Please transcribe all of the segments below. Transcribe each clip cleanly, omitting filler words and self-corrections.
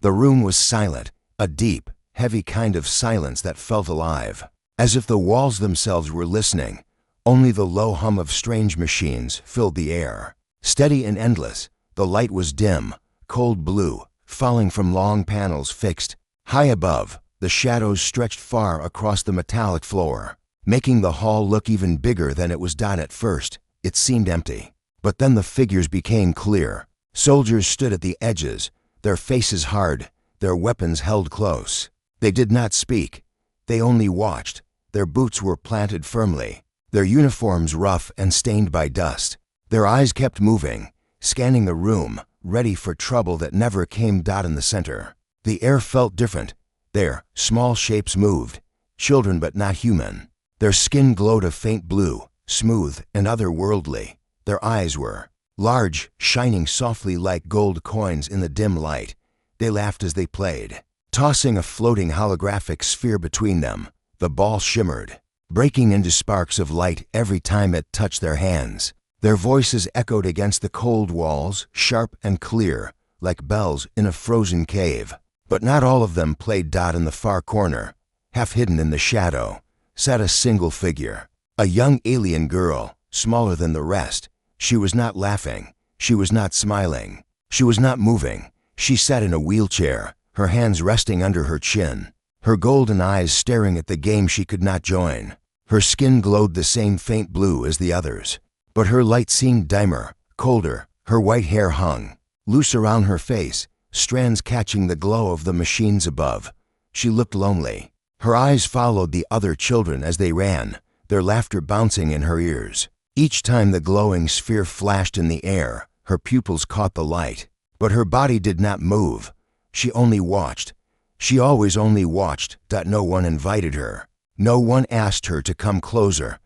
The room was silent, a deep, heavy kind of silence that felt alive, as if the walls themselves were listening. Only the low hum of strange machines filled the air. Steady and endless, the light was dim, cold blue, falling from long panels fixed. High above, the shadows stretched far across the metallic floor, making the hall look even bigger than it was. At first, it seemed empty. But then the figures became clear. Soldiers stood at the edges, their faces hard, their weapons held close. They did not speak. They only watched. Their boots were planted firmly, their uniforms rough and stained by dust. Their eyes kept moving, scanning the room, ready for trouble that never came. In the center, the air felt different. There, small shapes moved, children but not human. Their skin glowed a faint blue, smooth and otherworldly. Their eyes were large, shining softly like gold coins in the dim light. They laughed as they played, tossing a floating holographic sphere between them. The ball shimmered, breaking into sparks of light every time it touched their hands. Their voices echoed against the cold walls, sharp and clear, like bells in a frozen cave. But not all of them played. In the far corner, half hidden in the shadow, sat a single figure, a young alien girl, smaller than the rest. She was not laughing. She was not smiling. She was not moving. She sat in a wheelchair, her hands resting under her chin, her golden eyes staring at the game she could not join. Her skin glowed the same faint blue as the others, but her light seemed dimmer, colder. Her white hair hung loose around her face, strands catching the glow of the machines above. She looked lonely. Her eyes followed the other children as they ran, their laughter bouncing in her ears. Each time the glowing sphere flashed in the air, her pupils caught the light. But her body did not move. She only watched. She always only watched. No one invited her. No one asked her to come closer.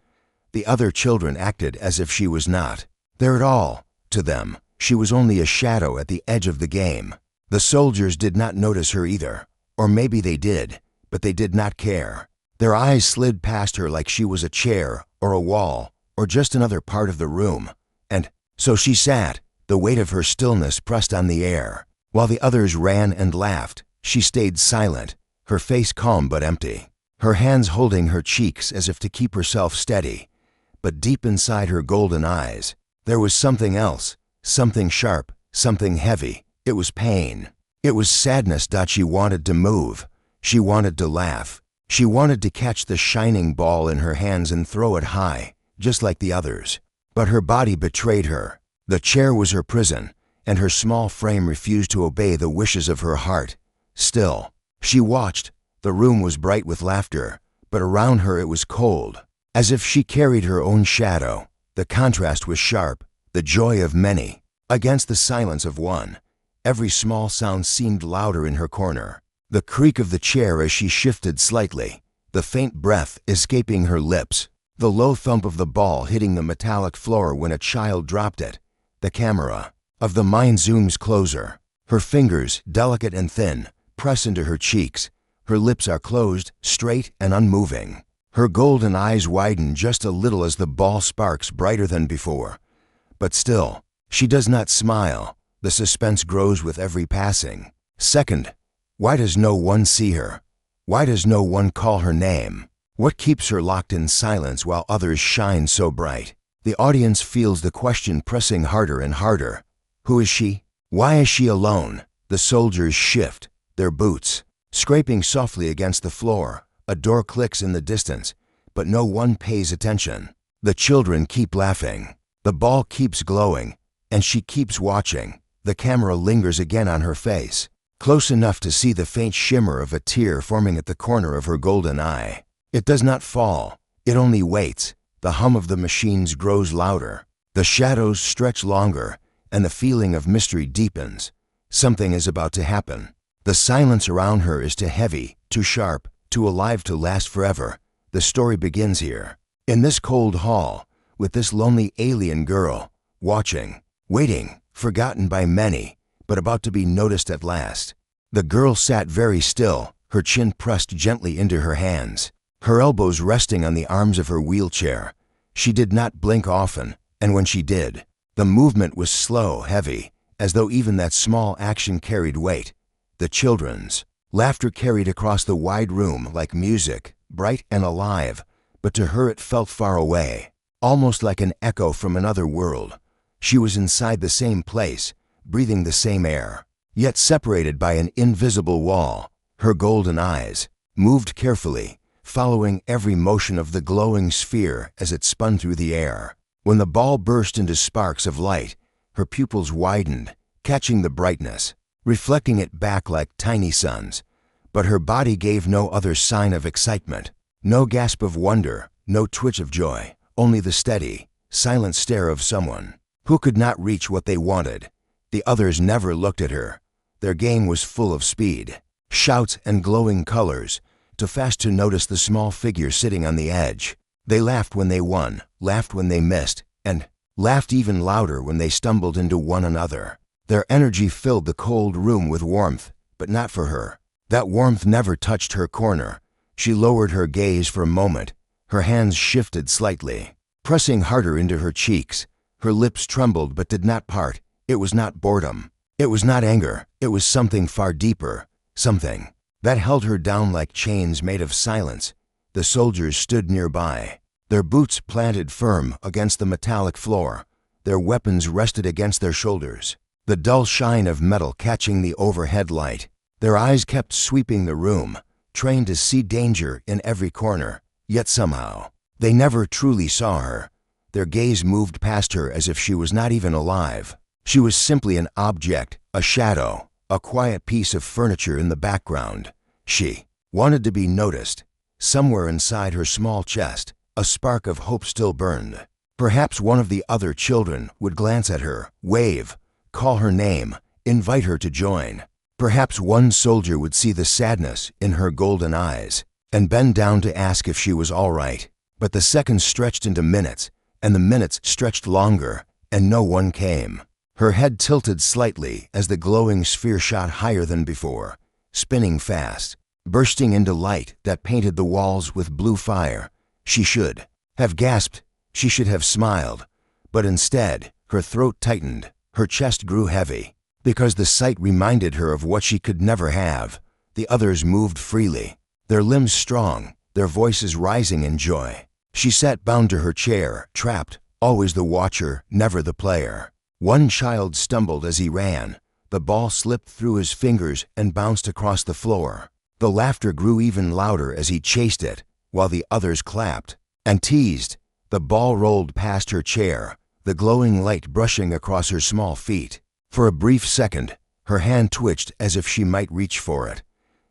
The other children acted as if she was not there at all. To them, she was only a shadow at the edge of the game. The soldiers did not notice her either. Or maybe they did, but they did not care. Their eyes slid past her like she was a chair or a wall or just another part of the room. And so she sat, the weight of her stillness pressed on the air. While the others ran and laughed, she stayed silent, her face calm but empty, her hands holding her cheeks as if to keep herself steady. But deep inside her golden eyes, there was something else, something sharp, something heavy. It was pain. It was sadness. She wanted to move. She wanted to laugh. She wanted to catch the shining ball in her hands and throw it high, just like the others. But her body betrayed her. The chair was her prison, and her small frame refused to obey the wishes of her heart. Still, she watched. The room was bright with laughter, but around her it was cold, as if she carried her own shadow. The contrast was sharp, the joy of many against the silence of one. Every small sound seemed louder in her corner. The creak of the chair as she shifted slightly, the faint breath escaping her lips, the low thump of the ball hitting the metallic floor when a child dropped it. The camera of the mind zooms closer. Her fingers, delicate and thin, press into her cheeks. Her lips are closed, straight and unmoving. Her golden eyes widen just a little as the ball sparks brighter than before. But still, she does not smile. The suspense grows with every passing second. Why does no one see her? Why does no one call her name? What keeps her locked in silence while others shine so bright? The audience feels the question pressing harder and harder. Who is she? Why is she alone? The soldiers shift, their boots scraping softly against the floor. A door clicks in the distance, but no one pays attention. The children keep laughing. The ball keeps glowing, and she keeps watching. The camera lingers again on her face, close enough to see the faint shimmer of a tear forming at the corner of her golden eye. It does not fall. It only waits. The hum of the machines grows louder. The shadows stretch longer, and the feeling of mystery deepens. Something is about to happen. The silence around her is too heavy, too sharp, too alive to last forever. The story begins here, in this cold hall, with this lonely alien girl, watching, waiting, forgotten by many, but about to be noticed at last. The girl sat very still, her chin pressed gently into her hands, her elbows resting on the arms of her wheelchair. She did not blink often, and when she did, the movement was slow, heavy, as though even that small action carried weight. the children's. Laughter carried across the wide room like music, bright and alive, but to her it felt far away, almost like an echo from another world. She was inside the same place, breathing the same air, yet separated by an invisible wall. Her golden eyes moved carefully, following every motion of the glowing sphere as it spun through the air. When the ball burst into sparks of light, her pupils widened, catching the brightness, reflecting it back like tiny suns. But her body gave no other sign of excitement, no gasp of wonder, no twitch of joy, only the steady, silent stare of someone who could not reach what they wanted. The others never looked at her. Their game was full of speed, shouts and glowing colors, too fast to notice the small figure sitting on the edge. They laughed when they won, laughed when they missed, and laughed even louder when they stumbled into one another. Their energy filled the cold room with warmth, but not for her. That warmth never touched her corner. She lowered her gaze for a moment. Her hands shifted slightly, pressing harder into her cheeks. Her lips trembled but did not part. It was not boredom. It was not anger. It was something far deeper, something that held her down like chains made of silence. The soldiers stood nearby, their boots planted firm against the metallic floor. Their weapons rested against their shoulders, the dull shine of metal catching the overhead light. Their eyes kept sweeping the room, trained to see danger in every corner. Yet somehow, they never truly saw her. Their gaze moved past her as if she was not even alive. She was simply an object, a shadow, a quiet piece of furniture in the background. She wanted to be noticed. Somewhere inside her small chest, a spark of hope still burned. Perhaps one of the other children would glance at her, wave, call her name, invite her to join. Perhaps one soldier would see the sadness in her golden eyes and bend down to ask if she was all right. But the seconds stretched into minutes, and the minutes stretched longer, and no one came. Her head tilted slightly as the glowing sphere shot higher than before, spinning fast, bursting into light that painted the walls with blue fire. She should have gasped. She should have smiled. But instead, her throat tightened, her chest grew heavy, because the sight reminded her of what she could never have. The others moved freely, their limbs strong, their voices rising in joy. She sat bound to her chair, trapped, always the watcher, never the player. One child stumbled as he ran. The ball slipped through his fingers and bounced across the floor. The laughter grew even louder as he chased it, while the others clapped and teased. The ball rolled past her chair, the glowing light brushing across her small feet. For a brief second, her hand twitched as if she might reach for it.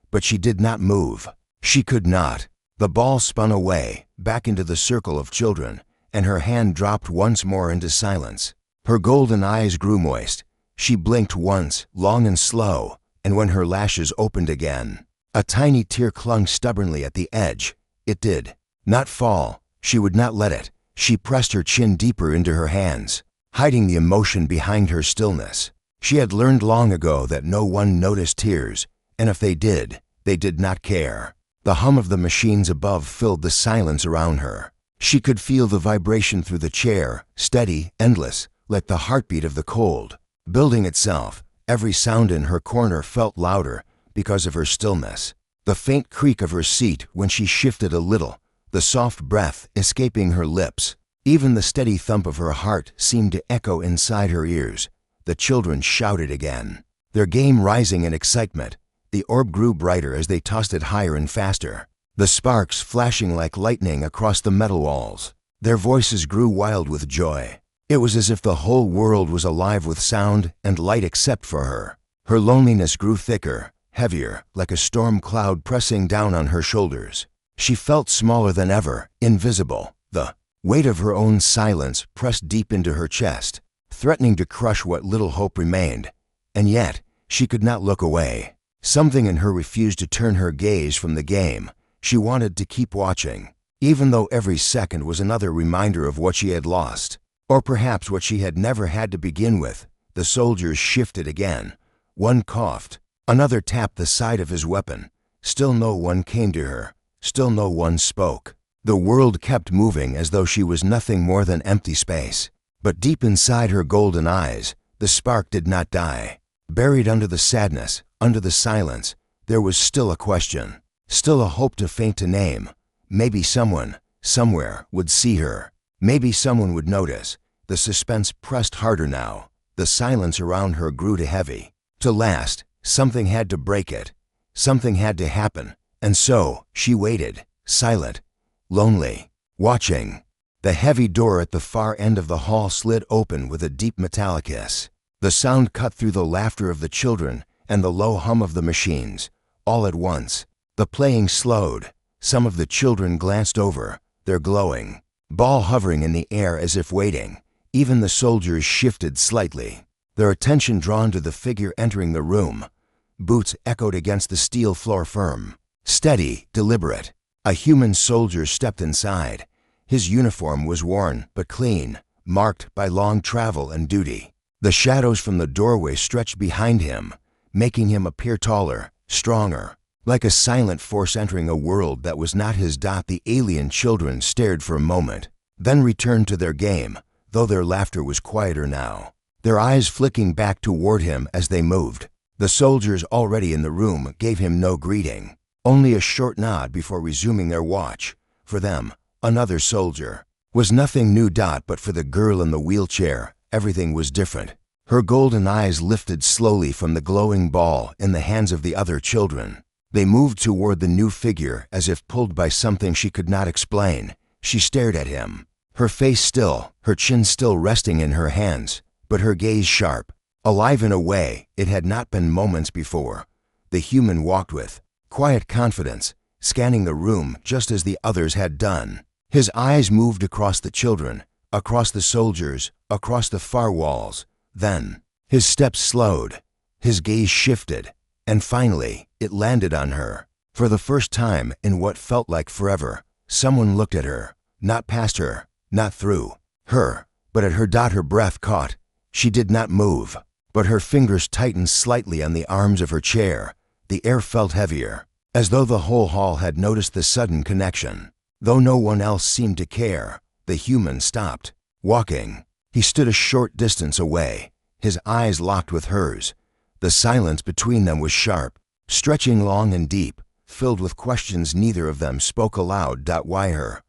But she did not move. She could not. The ball spun away, back into the circle of children, and her hand dropped once more into silence. Her golden eyes grew moist. She blinked once, long and slow, and when her lashes opened again, a tiny tear clung stubbornly at the edge. It did not fall. She would not let it. She pressed her chin deeper into her hands, hiding the emotion behind her stillness. She had learned long ago that no one noticed tears, and if they did not care. The hum of the machines above filled the silence around her. She could feel the vibration through the chair, steady, endless, like the heartbeat of the cold, building itself. Every sound in her corner felt louder because of her stillness. The faint creak of her seat when she shifted a little, the soft breath escaping her lips. Even the steady thump of her heart seemed to echo inside her ears. The children shouted again, their game rising in excitement. The orb grew brighter as they tossed it higher and faster, the sparks flashing like lightning across the metal walls. Their voices grew wild with joy. It was as if the whole world was alive with sound and light except for her. Her loneliness grew thicker, heavier, like a storm cloud pressing down on her shoulders. She felt smaller than ever, invisible. The weight of her own silence pressed deep into her chest, threatening to crush what little hope remained. And yet, she could not look away. Something in her refused to turn her gaze from the game. She wanted to keep watching, even though every second was another reminder of what she had lost, or perhaps what she had never had to begin with. The soldiers shifted again. One coughed, another tapped the side of his weapon. Still no one came to her. Still no one spoke. The world kept moving as though she was nothing more than empty space. But deep inside her golden eyes, the spark did not die. Buried under the sadness, under the silence, there was still a question, still a hope too faint to name. Maybe someone, somewhere, would see her. Maybe someone would notice. The suspense pressed harder now. The silence around her grew too heavy. To last, something had to break it. Something had to happen. And so, she waited, silent, lonely, watching. The heavy door at the far end of the hall slid open with a deep metallic hiss. The sound cut through the laughter of the children and the low hum of the machines. All at once, the playing slowed. Some of the children glanced over, their glowing ball hovering in the air as if waiting. Even the soldiers shifted slightly, their attention drawn to the figure entering the room. Boots echoed against the steel floor firm, steady, deliberate. A human soldier stepped inside. His uniform was worn but clean, marked by long travel and duty. The shadows from the doorway stretched behind him, making him appear taller, stronger, like a silent force entering a world that was not his. The alien children stared for a moment, then returned to their game, though their laughter was quieter now, their eyes flicking back toward him as they moved. The soldiers already in the room gave him no greeting, only a short nod before resuming their watch. For them, another soldier was nothing new. But for the girl in the wheelchair, everything was different. Her golden eyes lifted slowly from the glowing ball in the hands of the other children. They moved toward the new figure as if pulled by something she could not explain. She stared at him, her face still, her chin still resting in her hands, but her gaze sharp, alive in a way it had not been moments before. The human walked with quiet confidence, scanning the room just as the others had done. His eyes moved across the children, across the soldiers, across the far walls. Then, his steps slowed, his gaze shifted, and finally, it landed on her. For the first time in what felt like forever, someone looked at her, not past her, not through her, but at her. Her breath caught. She did not move, but her fingers tightened slightly on the arms of her chair. The air felt heavier, as though the whole hall had noticed the sudden connection. Though no one else seemed to care, the human stopped walking. He stood a short distance away, his eyes locked with hers. The silence between them was sharp, stretching long and deep, filled with questions neither of them spoke aloud. Why her?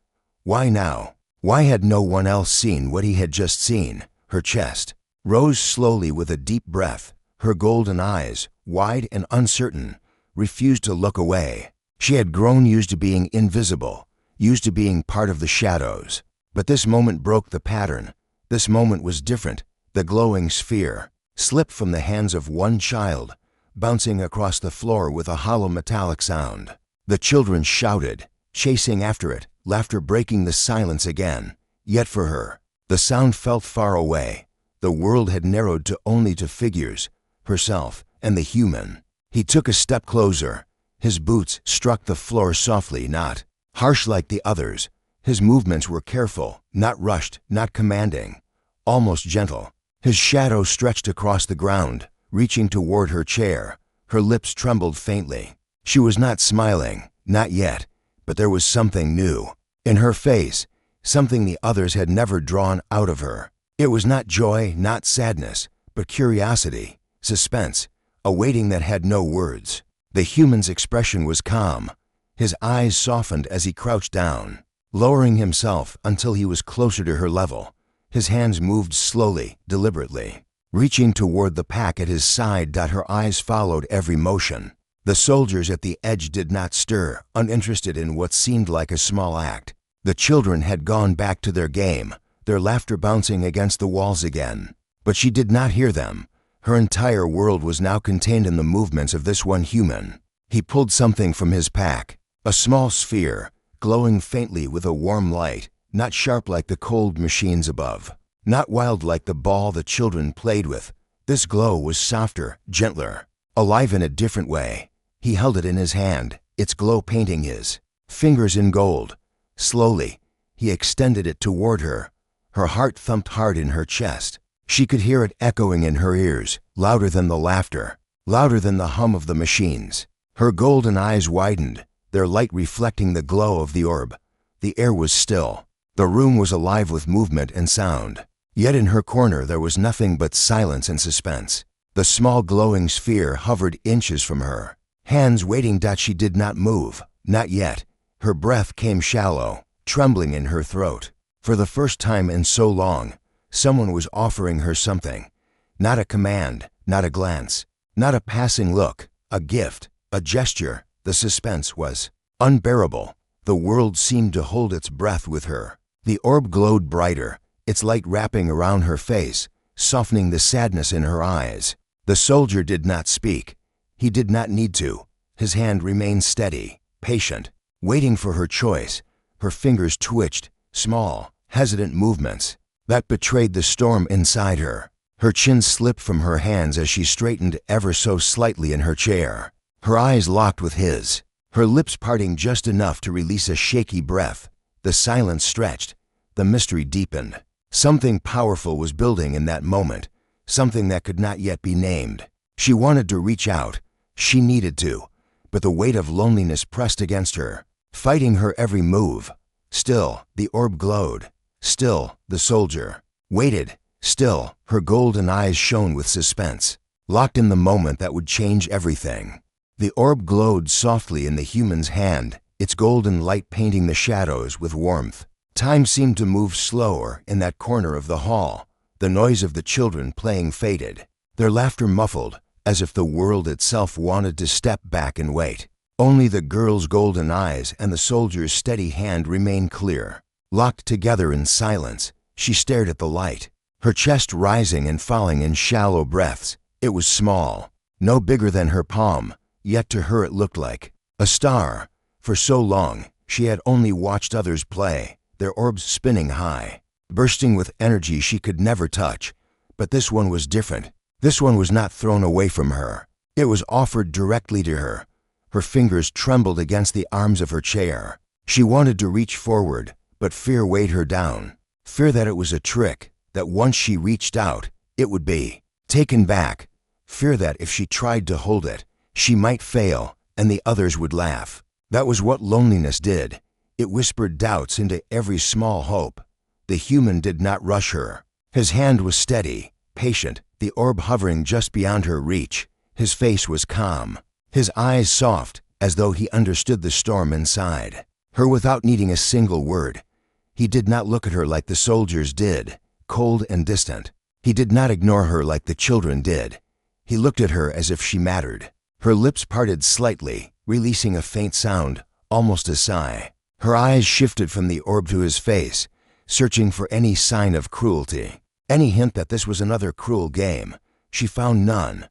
Why now? Why had no one else seen what he had just seen? Her chest rose slowly with a deep breath. Her golden eyes, wide and uncertain, refused to look away. She had grown used to being invisible, used to being part of the shadows. But this moment broke the pattern. This moment was different. The glowing sphere slipped from the hands of one child, bouncing across the floor with a hollow metallic sound. The children shouted, chasing after it, laughter breaking the silence again. Yet for her, the sound felt far away. The world had narrowed only to figures, herself and the human. He took a step closer. His boots struck the floor softly, not harsh like the others. His movements were careful, not rushed, not commanding, almost gentle. His shadow stretched across the ground, reaching toward her chair. Her lips trembled faintly. She was not smiling, not yet, but there was something new in her face, something the others had never drawn out of her. It was not joy, not sadness, but curiosity, suspense, a waiting that had no words. The human's expression was calm. His eyes softened as he crouched down, lowering himself until he was closer to her level. His hands moved slowly, deliberately, reaching toward the pack at his side. Her eyes followed every motion. The soldiers at the edge did not stir, uninterested in what seemed like a small act. The children had gone back to their game, their laughter bouncing against the walls again. But she did not hear them. Her entire world was now contained in the movements of this one human. He pulled something from his pack, a small sphere, glowing faintly with a warm light, not sharp like the cold machines above, not wild like the ball the children played with. This glow was softer, gentler, alive in a different way. He held it in his hand, its glow painting his fingers in gold. Slowly, he extended it toward her. Her heart thumped hard in her chest. She could hear it echoing in her ears, louder than the laughter, louder than the hum of the machines. Her golden eyes widened, their light reflecting the glow of the orb. The air was still. The room was alive with movement and sound. Yet in her corner there was nothing but silence and suspense. The small glowing sphere hovered inches from her. Hands waiting. She did not move. Not yet. Her breath came shallow, trembling in her throat. For the first time in so long, someone was offering her something. Not a command, not a glance, not a passing look, a gift, a gesture. The suspense was unbearable. The world seemed to hold its breath with her. The orb glowed brighter, its light wrapping around her face, softening the sadness in her eyes. The soldier did not speak. He did not need to. His hand remained steady, patient, waiting for her choice. Her fingers twitched, small, hesitant movements that betrayed the storm inside her. Her chin slipped from her hands as she straightened ever so slightly in her chair. Her eyes locked with his, her lips parting just enough to release a shaky breath. The silence stretched. The mystery deepened. Something powerful was building in that moment, something that could not yet be named. She wanted to reach out. She needed to, but the weight of loneliness pressed against her, fighting her every move. Still, the orb glowed. Still, the soldier waited. Still, her golden eyes shone with suspense, locked in the moment that would change everything. The orb glowed softly in the human's hand, its golden light painting the shadows with warmth. Time seemed to move slower in that corner of the hall. The noise of the children playing faded, their laughter muffled, as if the world itself wanted to step back and wait. Only the girl's golden eyes and the soldier's steady hand remained clear. Locked together in silence, she stared at the light, her chest rising and falling in shallow breaths. It was small, no bigger than her palm, yet to her it looked like a star. For so long, she had only watched others play, their orbs spinning high, bursting with energy she could never touch. But this one was different. This one was not thrown away from her. It was offered directly to her. Her fingers trembled against the arms of her chair. She wanted to reach forward, but fear weighed her down. Fear that it was a trick, that once she reached out, it would be taken back. Fear that if she tried to hold it, she might fail, and the others would laugh. That was what loneliness did. It whispered doubts into every small hope. The human did not rush her. His hand was steady, patient, the orb hovering just beyond her reach. His face was calm, his eyes soft, as though he understood the storm inside her without needing a single word. He did not look at her like the soldiers did, cold and distant. He did not ignore her like the children did. He looked at her as if she mattered. Her lips parted slightly, releasing a faint sound, almost a sigh. Her eyes shifted from the orb to his face, searching for any sign of cruelty, any hint that this was another cruel game. She found none.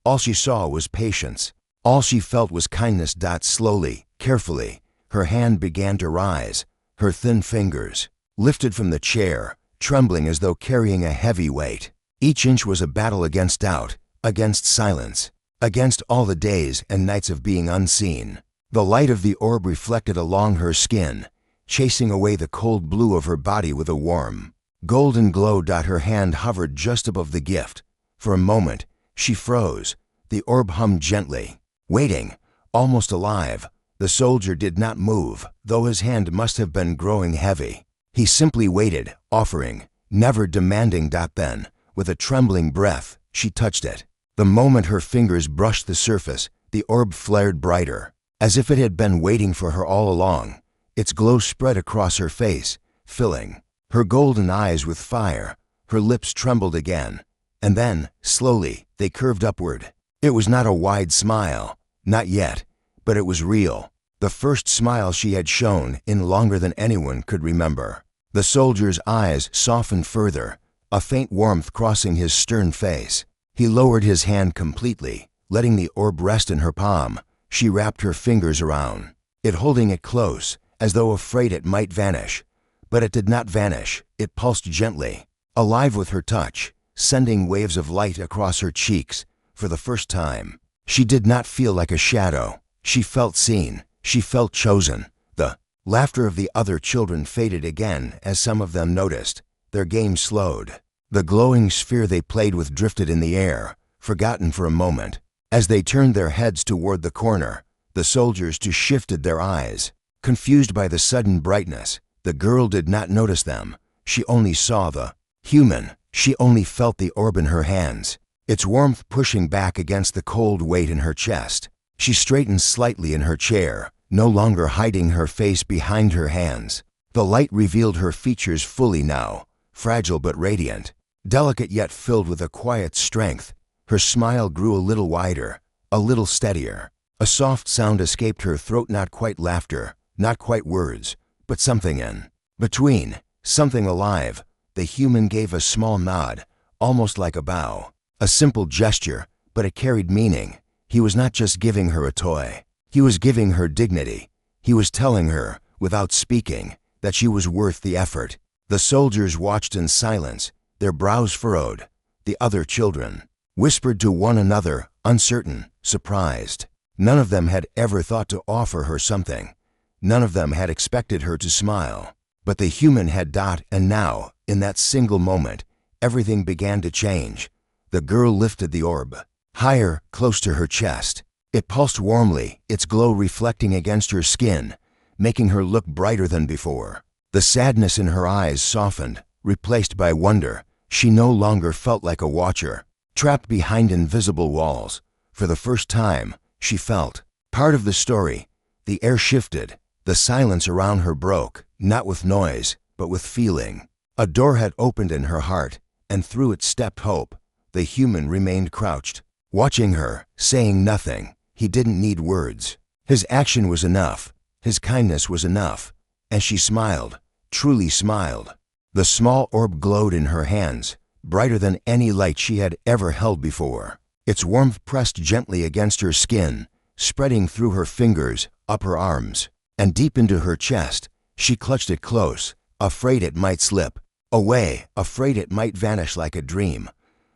All she saw was patience. All she felt was kindness. Slowly, carefully, her hand began to rise. Her thin fingers lifted from the chair, trembling as though carrying a heavy weight. Each inch was a battle against doubt, against silence, against all the days and nights of being unseen. The light of the orb reflected along her skin, chasing away the cold blue of her body with a warm, golden glow. Her hand hovered just above the gift. For a moment, she froze. The orb hummed gently, waiting, almost alive. The soldier did not move, though his hand must have been growing heavy. He simply waited, offering, never demanding. Then, with a trembling breath, she touched it. The moment her fingers brushed the surface, the orb flared brighter, as if it had been waiting for her all along. Its glow spread across her face, filling her golden eyes with fire. Her lips trembled again, and then, slowly, they curved upward. It was not a wide smile, not yet, but it was real. The first smile she had shown in longer than anyone could remember. The soldier's eyes softened further, a faint warmth crossing his stern face. He lowered his hand completely, letting the orb rest in her palm. She wrapped her fingers around it, holding it close, as though afraid it might vanish. But it did not vanish. It pulsed gently, alive with her touch, sending waves of light across her cheeks. For the first time, she did not feel like a shadow. She felt seen. She felt chosen. The laughter of the other children faded again as some of them noticed. Their game slowed. The glowing sphere they played with drifted in the air, forgotten for a moment. As they turned their heads toward the corner, the soldiers too shifted their eyes. Confused by the sudden brightness, the girl did not notice them. She only saw the human. She only felt the orb in her hands. its warmth pushing back against the cold weight in her chest. She straightened slightly in her chair, no longer hiding her face behind her hands. The light revealed her features fully now, fragile but radiant, delicate yet filled with a quiet strength. Her smile grew a little wider, a little steadier. A soft sound escaped her throat, not quite laughter, not quite words, but something in between, something alive. The human gave a small nod, almost like a bow. A simple gesture, but it carried meaning. He was not just giving her a toy. He was giving her dignity. He was telling her, without speaking, that she was worth the effort. The soldiers watched in silence, their brows furrowed. The other children whispered to one another, uncertain, surprised. None of them had ever thought to offer her something. None of them had expected her to smile. But the human had. And now, in that single moment, everything began to change. The girl lifted the orb higher, close to her chest. It pulsed warmly, its glow reflecting against her skin, making her look brighter than before. The sadness in her eyes softened, replaced by wonder. She no longer felt like a watcher, trapped behind invisible walls. For the first time, she felt part of the story. The air shifted. The silence around her broke, not with noise, but with feeling. A door had opened in her heart, and through it stepped Hope. The human remained crouched, watching her, saying nothing. He didn't need words. His action was enough. His kindness was enough. And she smiled, truly smiled. The small orb glowed in her hands, brighter than any light she had ever held before. Its warmth pressed gently against her skin, spreading through her fingers, up her arms, and deep into her chest. She clutched it close, afraid it might slip away, afraid it might vanish like a dream.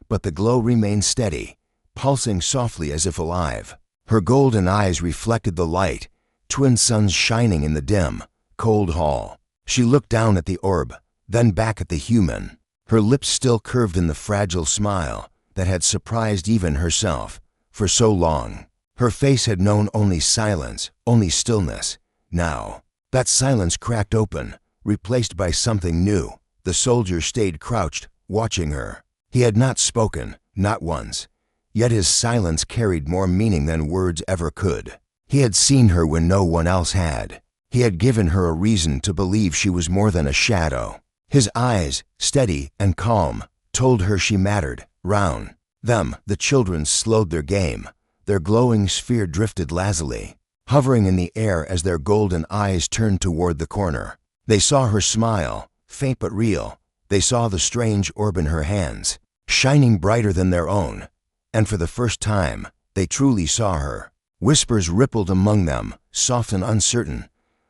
But the glow remained steady, pulsing softly as if alive. Her golden eyes reflected the light, twin suns shining in the dim, cold hall. She looked down at the orb, then back at the human, her lips still curved in the fragile smile that had surprised even herself. For so long, her face had known only silence, only stillness. Now, that silence cracked open, replaced by something new. The soldier stayed crouched, watching her. He had not spoken, not once. Yet his silence carried more meaning than words ever could. He had seen her when no one else had. He had given her a reason to believe she was more than a shadow. His eyes, steady and calm, told her she mattered. Round them, the children slowed their game. Their glowing sphere drifted lazily, hovering in the air as their golden eyes turned toward the corner. They saw her smile, faint but real. They saw the strange orb in her hands, shining brighter than their own. And for the first time, they truly saw her. Whispers rippled among them, soft and uncertain.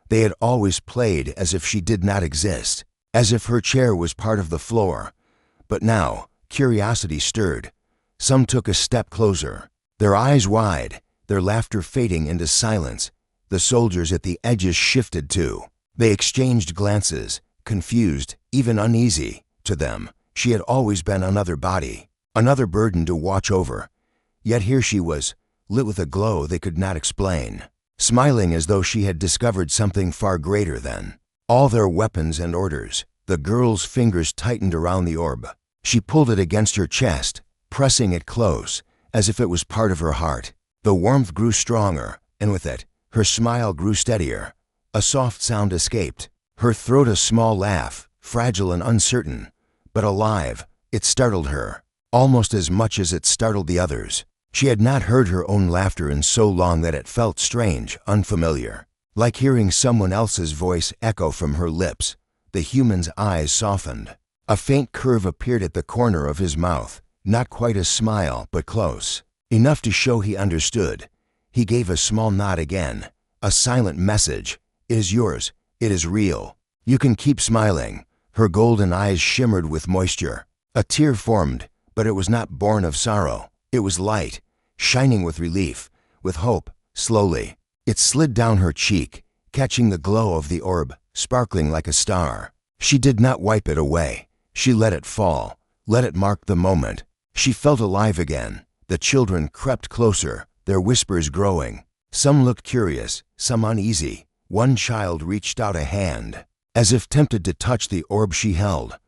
They had always played as if she did not exist, as if her chair was part of the floor. But now, curiosity stirred. Some took a step closer, their eyes wide, their laughter fading into silence. The soldiers at the edges shifted too. They exchanged glances, confused, even uneasy. To them, she had always been another body, another burden to watch over. Yet here she was, lit with a glow they could not explain, smiling as though she had discovered something far greater than all their weapons and orders. The girl's fingers tightened around the orb. She pulled it against her chest, pressing it close, as if it was part of her heart. The warmth grew stronger, and with it, her smile grew steadier. A soft sound escaped, her throat a small laugh, fragile and uncertain, but alive. It startled her, almost as much as it startled the others. She had not heard her own laughter in so long that it felt strange, unfamiliar, like hearing someone else's voice echo from her lips. The human's eyes softened. A faint curve appeared at the corner of his mouth, not quite a smile, but close, enough to show he understood. He gave a small nod again, a silent message. It is yours. It is real. You can keep smiling. Her golden eyes shimmered with moisture. A tear formed, but it was not born of sorrow. It was light, shining with relief, with hope. Slowly, it slid down her cheek, catching the glow of the orb, sparkling like a star. She did not wipe it away. She let it fall, let it mark the moment. She felt alive again. The children crept closer, their whispers growing. Some looked curious, some uneasy. One child reached out a hand, as if tempted to touch the orb she held.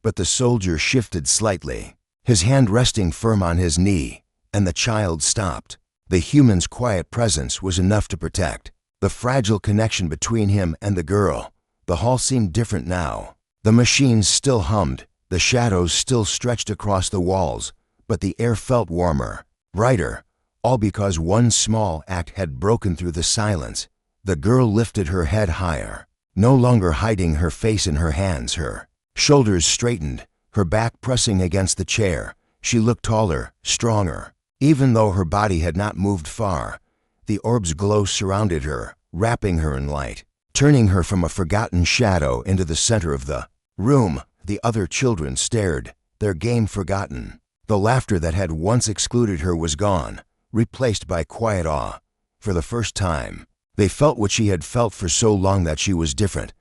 But the soldier shifted slightly. his hand resting firm on his knee, and the child stopped. The human's quiet presence was enough to protect the fragile connection between him and the girl. The hall seemed different now. The machines still hummed, the shadows still stretched across the walls, but the air felt warmer, brighter, all because one small act had broken through the silence. The girl lifted her head higher, no longer hiding her face in her hands. Her shoulders straightened, her back pressing against the chair. She looked taller, stronger. Even though her body had not moved far, the orb's glow surrounded her, wrapping her in light, turning her from a forgotten shadow into the center of the room. The other children stared, their game forgotten. The laughter that had once excluded her was gone, replaced by quiet awe. For the first time, they felt what she had felt for so long, that she was different.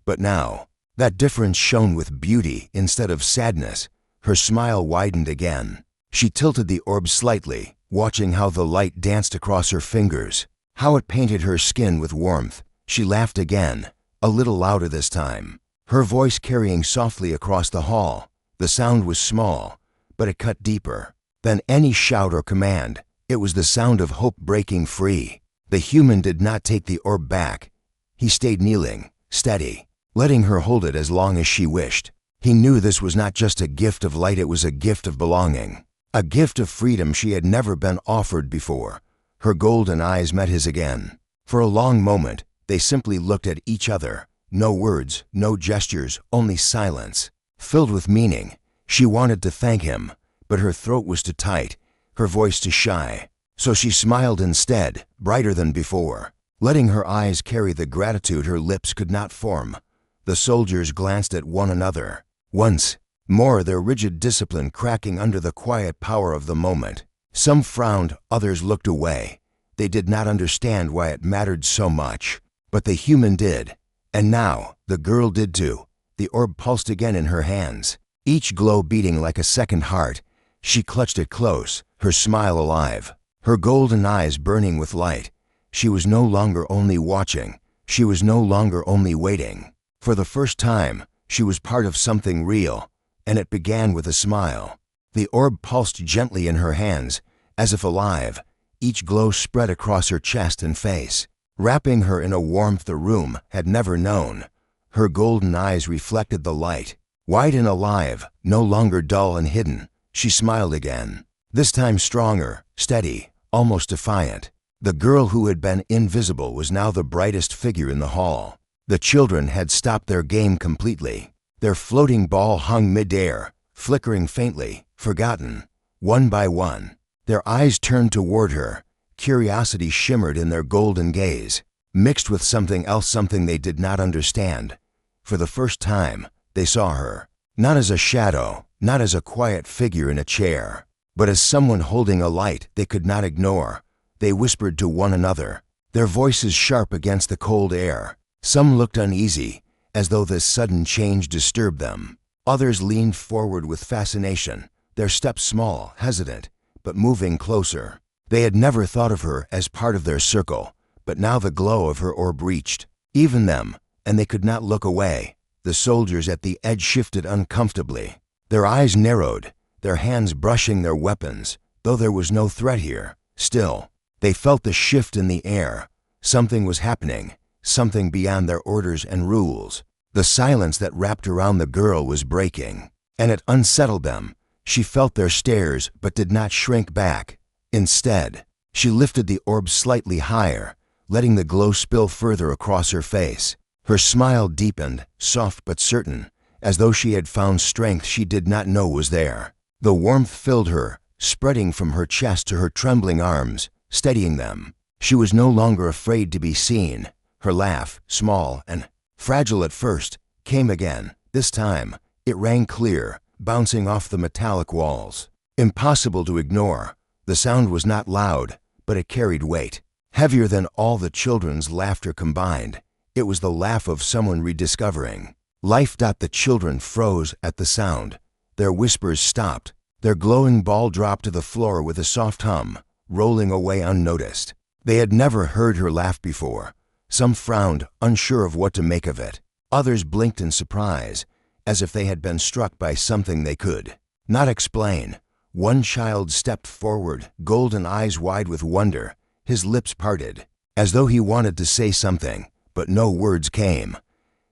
But now, that difference shone with beauty instead of sadness. Her smile widened again. She tilted the orb slightly, watching how the light danced across her fingers, how it painted her skin with warmth. She laughed again, a little louder this time, her voice carrying softly across the hall. The sound was small, but it cut deeper than any shout or command. It was the sound of hope breaking free. The human did not take the orb back. He stayed kneeling, steady, letting her hold it as long as she wished. He knew this was not just a gift of light, it was a gift of belonging, a gift of freedom she had never been offered before. Her golden eyes met his again. For a long moment, they simply looked at each other. No words, no gestures, only silence, filled with meaning. She wanted to thank him, but her throat was too tight, her voice too shy. So she smiled instead, brighter than before, letting her eyes carry the gratitude her lips could not form. The soldiers glanced at one another. Once more, their rigid discipline cracking under the quiet power of the moment. Some frowned, others looked away. They did not understand why it mattered so much, but the human did. And now, the girl did too. The orb pulsed again in her hands, each glow beating like a second heart. She clutched it close, her smile alive, her golden eyes burning with light. She was no longer only watching, she was no longer only waiting. For the first time, she was part of something real, and it began with a smile. The orb pulsed gently in her hands, as if alive. Each glow spread across her chest and face, wrapping her in a warmth the room had never known. Her golden eyes reflected the light, wide and alive, no longer dull and hidden. She smiled again, this time stronger, steady, almost defiant. The girl who had been invisible was now the brightest figure in the hall. The children had stopped their game completely. Their floating ball hung mid-air, flickering faintly, forgotten. One by one, their eyes turned toward her. Curiosity shimmered in their golden gaze, mixed with something else, something they did not understand. For the first time, they saw her, not as a shadow, not as a quiet figure in a chair, but as someone holding a light they could not ignore. They whispered to one another, their voices sharp against the cold air. Some looked uneasy, as though this sudden change disturbed them. Others leaned forward with fascination, their steps small, hesitant, but moving closer. They had never thought of her as part of their circle, but now the glow of her orb reached even them, and they could not look away. The soldiers at the edge shifted uncomfortably, their eyes narrowed, their hands brushing their weapons, though there was no threat here. Still, they felt the shift in the air. Something was happening, something beyond their orders and rules. The silence that wrapped around the girl was breaking, and it unsettled them. She felt their stares but did not shrink back. Instead, she lifted the orb slightly higher, letting the glow spill further across her face. Her smile deepened, soft but certain, as though she had found strength she did not know was there. The warmth filled her, spreading from her chest to her trembling arms, steadying them. She was no longer afraid to be seen. Her laugh, small and fragile at first, came again. This time, it rang clear, bouncing off the metallic walls. Impossible to ignore. The sound was not loud, but it carried weight, heavier than all the children's laughter combined. It was the laugh of someone rediscovering life. The children froze at the sound. Their whispers stopped. Their glowing ball dropped to the floor with a soft hum, rolling away unnoticed. They had never heard her laugh before. Some frowned, unsure of what to make of it. Others blinked in surprise, as if they had been struck by something they could not explain. One child stepped forward, golden eyes wide with wonder, his lips parted, as though he wanted to say something, but no words came.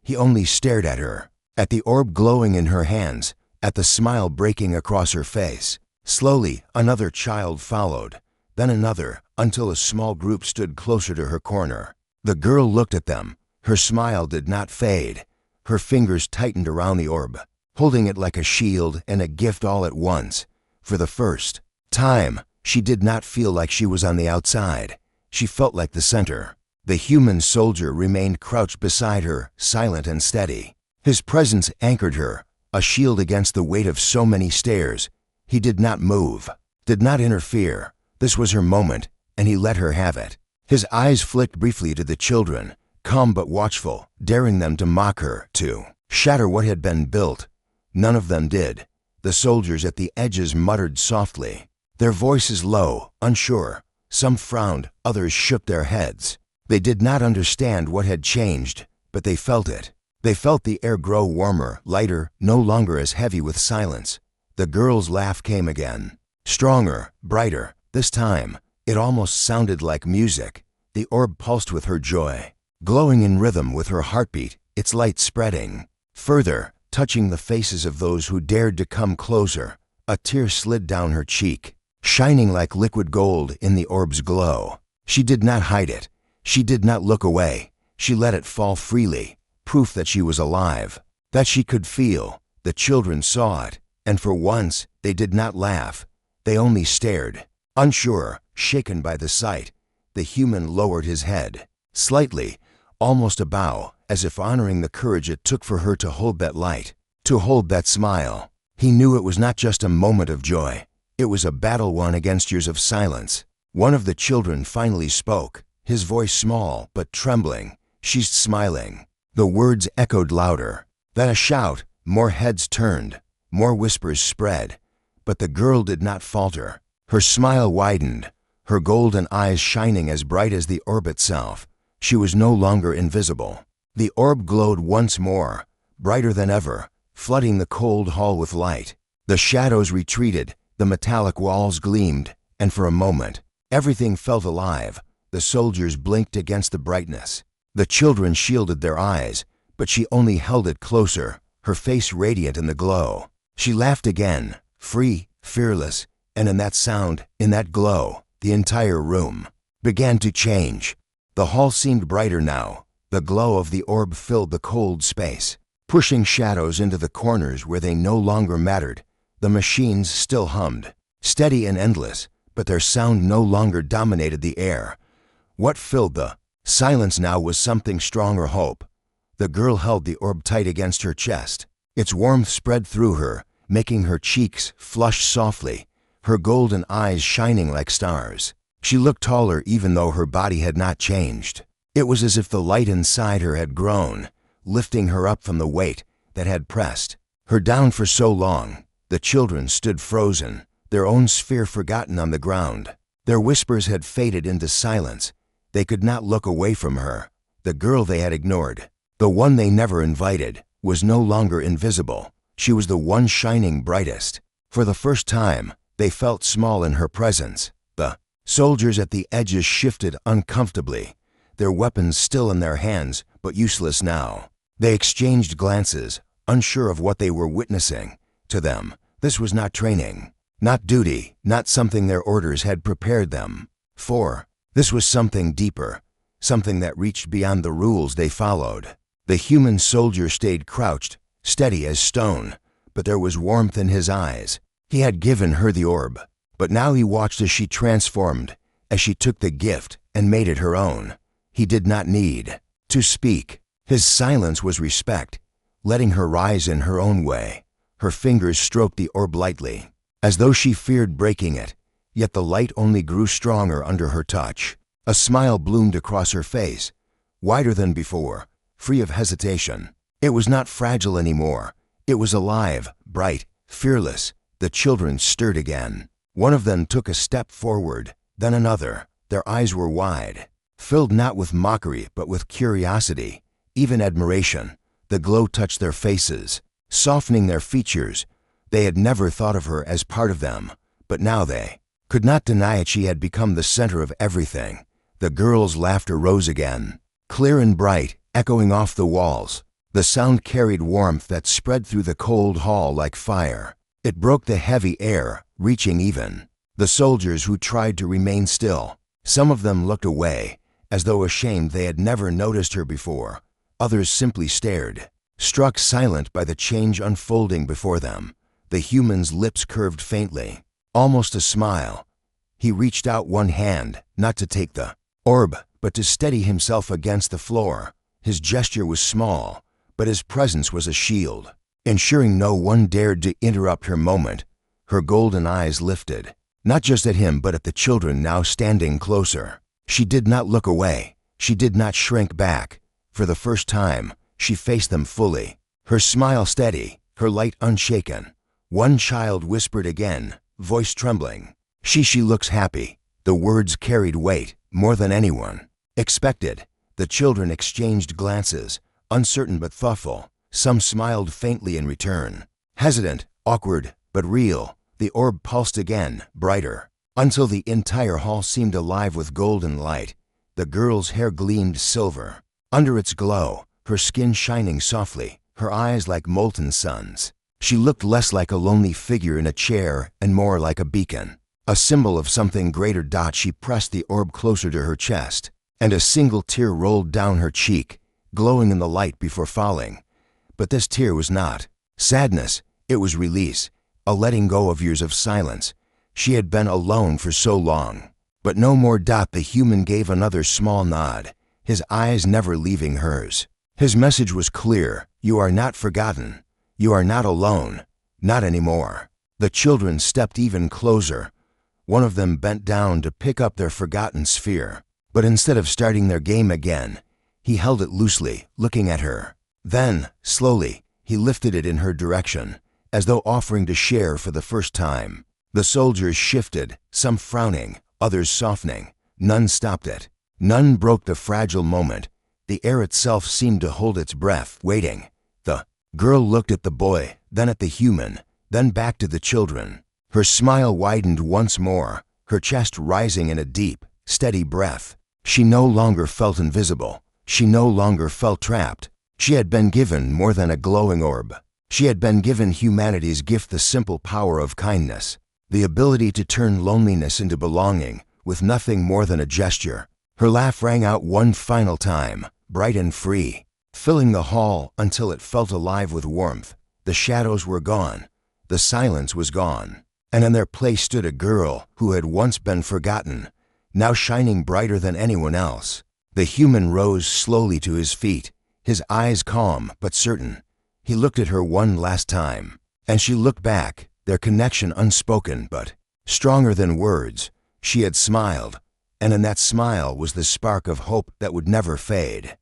He only stared at her, at the orb glowing in her hands, at the smile breaking across her face. Slowly, another child followed, then another, until a small group stood closer to her corner. The girl looked at them. Her smile did not fade. Her fingers tightened around the orb, holding it like a shield and a gift all at once. For the first time, she did not feel like she was on the outside. She felt like the center. The human soldier remained crouched beside her, silent and steady. His presence anchored her, a shield against the weight of so many stares. He did not move, did not interfere. This was her moment, and he let her have it. His eyes flicked briefly to the children, calm but watchful, daring them to mock her, to shatter what had been built. None of them did. The soldiers at the edges muttered softly, their voices low, unsure. Some frowned, others shook their heads. They did not understand what had changed, but they felt it. They felt the air grow warmer, lighter, no longer as heavy with silence. The girl's laugh came again, stronger, brighter. This time, it almost sounded like music. The orb pulsed with her joy, glowing in rhythm with her heartbeat, its light spreading further, touching the faces of those who dared to come closer. A tear slid down her cheek, shining like liquid gold in the orb's glow. She did not hide it. She did not look away. She let it fall freely, proof that she was alive, that she could feel. The children saw it, and for once, they did not laugh. They only stared, unsure, shaken by the sight. The human lowered his head, slightly, almost a bow, as if honoring the courage it took for her to hold that light, to hold that smile. He knew it was not just a moment of joy. It was a battle won against years of silence. One of the children finally spoke, his voice small but trembling. "She's smiling." The words echoed louder. Then a shout, more heads turned, more whispers spread. But the girl did not falter. Her smile widened, her golden eyes shining as bright as the orb itself. She was no longer invisible. The orb glowed once more, brighter than ever, flooding the cold hall with light. The shadows retreated, the metallic walls gleamed, and for a moment, everything felt alive. The soldiers blinked against the brightness. The children shielded their eyes, but she only held it closer, her face radiant in the glow. She laughed again, free, fearless, and in that sound, in that glow, the entire room began to change. The hall seemed brighter now. The glow of the orb filled the cold space, pushing shadows into the corners where they no longer mattered. The machines still hummed, steady and endless, but their sound no longer dominated the air. What filled the silence now was something stronger, hope. The girl held the orb tight against her chest. Its warmth spread through her, making her cheeks flush softly, her golden eyes shining like stars. She looked taller even though her body had not changed. It was as if the light inside her had grown, lifting her up from the weight that had pressed her down for so long. The children stood frozen, their own sphere forgotten on the ground. Their whispers had faded into silence. They could not look away from her. The girl they had ignored, the one they never invited, was no longer invisible. She was the one shining brightest. For the first time, they felt small in her presence. The soldiers at the edges shifted uncomfortably, their weapons still in their hands, but useless now. They exchanged glances, unsure of what they were witnessing. To them, this was not training, not duty, not something their orders had prepared them for. This was something deeper, something that reached beyond the rules they followed. The human soldier stayed crouched, steady as stone, but there was warmth in his eyes. He had given her the orb, but now he watched as she transformed, as she took the gift and made it her own. He did not need to speak. His silence was respect, letting her rise in her own way. Her fingers stroked the orb lightly, as though she feared breaking it, yet the light only grew stronger under her touch. A smile bloomed across her face, wider than before, free of hesitation. It was not fragile anymore. It was alive, bright, fearless. The children stirred again. One of them took a step forward, then another. Their eyes were wide, filled not with mockery but with curiosity, even admiration. The glow touched their faces, softening their features. They had never thought of her as part of them, but now they could not deny it. She had become the center of everything. The girls' laughter rose again, clear and bright, echoing off the walls. The sound carried warmth that spread through the cold hall like fire. It broke the heavy air, reaching even the soldiers who tried to remain still. Some of them looked away, as though ashamed they had never noticed her before. Others simply stared, struck silent by the change unfolding before them. The human's lips curved faintly, almost a smile. He reached out one hand, not to take the orb, but to steady himself against the floor. His gesture was small, but his presence was a shield, ensuring no one dared to interrupt her moment. Her golden eyes lifted, not just at him but at the children now standing closer. She did not look away. She did not shrink back. For the first time, she faced them fully, her smile steady, her light unshaken. One child whispered again, voice trembling, She looks happy." The words carried weight, more than anyone expected. The children exchanged glances, uncertain but thoughtful. Some smiled faintly in return. Hesitant, awkward, but real. The orb pulsed again, brighter, until the entire hall seemed alive with golden light. The girl's hair gleamed silver. Under its glow, her skin shining softly, her eyes like molten suns. She looked less like a lonely figure in a chair and more like a beacon, a symbol of something greater. She pressed the orb closer to her chest, and a single tear rolled down her cheek, glowing in the light before falling. But this tear was not sadness, it was release, a letting go of years of silence. She had been alone for so long, but no more. The human gave another small nod, his eyes never leaving hers. His message was clear: you are not forgotten. You are not alone. Not anymore. The children stepped even closer. One of them bent down to pick up their forgotten sphere. But instead of starting their game again, he held it loosely, looking at her. Then, slowly, he lifted it in her direction, as though offering to share for the first time. The soldiers shifted, some frowning, others softening. None stopped it. None broke the fragile moment. The air itself seemed to hold its breath, waiting. The girl looked at the boy, then at the human, then back to the children. Her smile widened once more, her chest rising in a deep, steady breath. She no longer felt invisible. She no longer felt trapped. She had been given more than a glowing orb. She had been given humanity's gift, the simple power of kindness, the ability to turn loneliness into belonging, with nothing more than a gesture. Her laugh rang out one final time, bright and free, filling the hall until it felt alive with warmth. The shadows were gone. The silence was gone. And in their place stood a girl who had once been forgotten, now shining brighter than anyone else. The human rose slowly to his feet, his eyes calm but certain. He looked at her one last time, and she looked back, their connection unspoken but stronger than words. She had smiled, and in that smile was the spark of hope that would never fade.